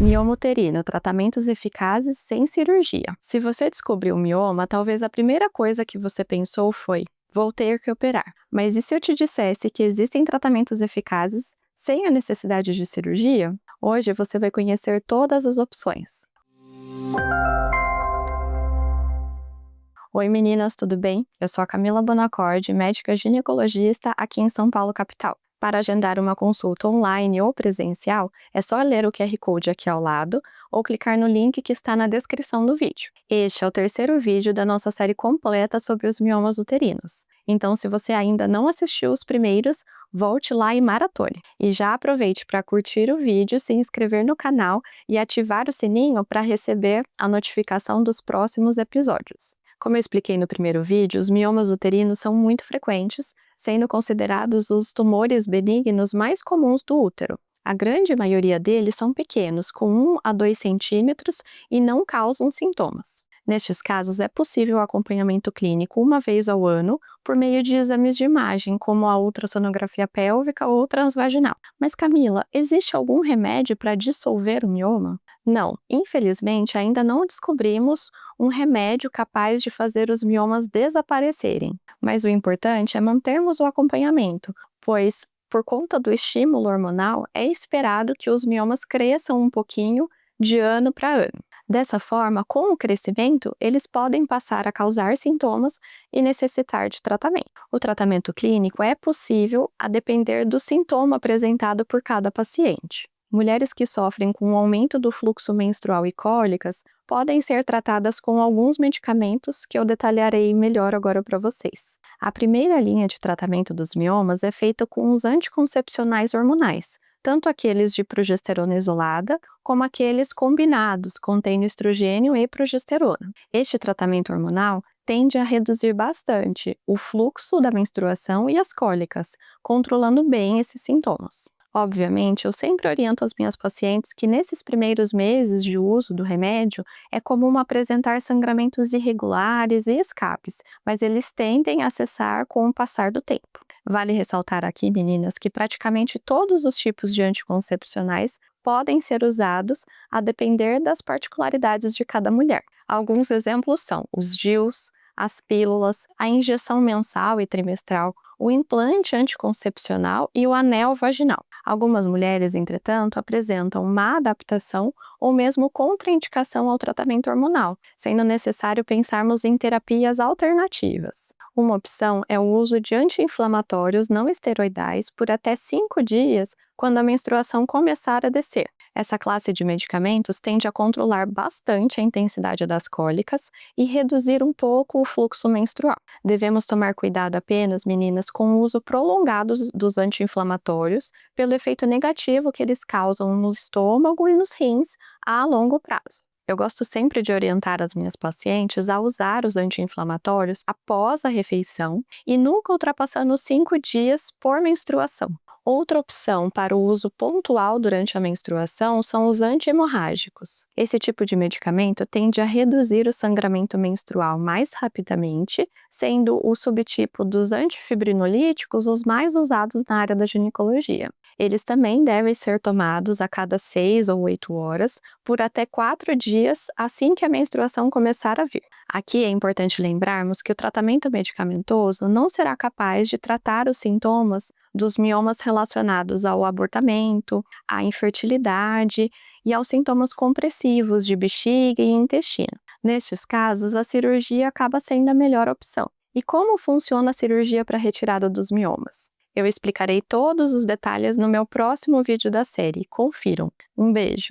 Mioma uterino, tratamentos eficazes sem cirurgia. Se você descobriu mioma, talvez a primeira coisa que você pensou foi: vou ter que operar. Mas e se eu te dissesse que existem tratamentos eficazes sem a necessidade de cirurgia? Hoje você vai conhecer todas as opções. Oi meninas, tudo bem? Eu sou a Camila Bonaccord, médica ginecologista aqui em São Paulo, capital. Para agendar uma consulta online ou presencial, é só ler o QR Code aqui ao lado ou clicar no link que está na descrição do vídeo. Este é o terceiro vídeo da nossa série completa sobre os miomas uterinos. Então, se você ainda não assistiu os primeiros, volte lá e maratone. E já aproveite para curtir o vídeo, se inscrever no canal e ativar o sininho para receber a notificação dos próximos episódios. Como eu expliquei no primeiro vídeo, os miomas uterinos são muito frequentes, sendo considerados os tumores benignos mais comuns do útero. A grande maioria deles são pequenos, com 1 a 2 centímetros, e não causam sintomas. Nestes casos, é possível o acompanhamento clínico uma vez ao ano por meio de exames de imagem, como a ultrassonografia pélvica ou transvaginal. Mas Camila, existe algum remédio para dissolver o mioma? Não, infelizmente ainda não descobrimos um remédio capaz de fazer os miomas desaparecerem. Mas o importante é mantermos o acompanhamento, pois, por conta do estímulo hormonal, é esperado que os miomas cresçam um pouquinho de ano para ano. Dessa forma, com o crescimento, eles podem passar a causar sintomas e necessitar de tratamento. O tratamento clínico é possível a depender do sintoma apresentado por cada paciente. Mulheres que sofrem com o aumento do fluxo menstrual e cólicas podem ser tratadas com alguns medicamentos que eu detalharei melhor agora para vocês. A primeira linha de tratamento dos miomas é feita com os anticoncepcionais hormonais, tanto aqueles de progesterona isolada, como aqueles combinados, contendo estrogênio e progesterona. Este tratamento hormonal tende a reduzir bastante o fluxo da menstruação e as cólicas, controlando bem esses sintomas. Obviamente, eu sempre oriento as minhas pacientes que nesses primeiros meses de uso do remédio é comum apresentar sangramentos irregulares e escapes, mas eles tendem a cessar com o passar do tempo. Vale ressaltar aqui, meninas, que praticamente todos os tipos de anticoncepcionais podem ser usados a depender das particularidades de cada mulher. Alguns exemplos são os DIUs, as pílulas, a injeção mensal e trimestral, o implante anticoncepcional e o anel vaginal. Algumas mulheres, entretanto, apresentam má adaptação ou mesmo contraindicação ao tratamento hormonal, sendo necessário pensarmos em terapias alternativas. Uma opção é o uso de anti-inflamatórios não esteroidais por até 5 dias quando a menstruação começar a descer. Essa classe de medicamentos tende a controlar bastante a intensidade das cólicas e reduzir um pouco o fluxo menstrual. Devemos tomar cuidado apenas, meninas, com o uso prolongado dos anti-inflamatórios, pelo efeito negativo que eles causam no estômago e nos rins a longo prazo. Eu gosto sempre de orientar as minhas pacientes a usar os anti-inflamatórios após a refeição e nunca ultrapassando os 5 dias por menstruação. Outra opção para o uso pontual durante a menstruação são os antihemorrágicos. Esse tipo de medicamento tende a reduzir o sangramento menstrual mais rapidamente, sendo o subtipo dos antifibrinolíticos os mais usados na área da ginecologia. Eles também devem ser tomados a cada 6 ou 8 horas, por até 4 dias assim que a menstruação começar a vir. Aqui é importante lembrarmos que o tratamento medicamentoso não será capaz de tratar os sintomas dos miomas relacionados ao abortamento, à infertilidade e aos sintomas compressivos de bexiga e intestino. Nestes casos, a cirurgia acaba sendo a melhor opção. E como funciona a cirurgia para a retirada dos miomas? Eu explicarei todos os detalhes no meu próximo vídeo da série. Confiram. Um beijo!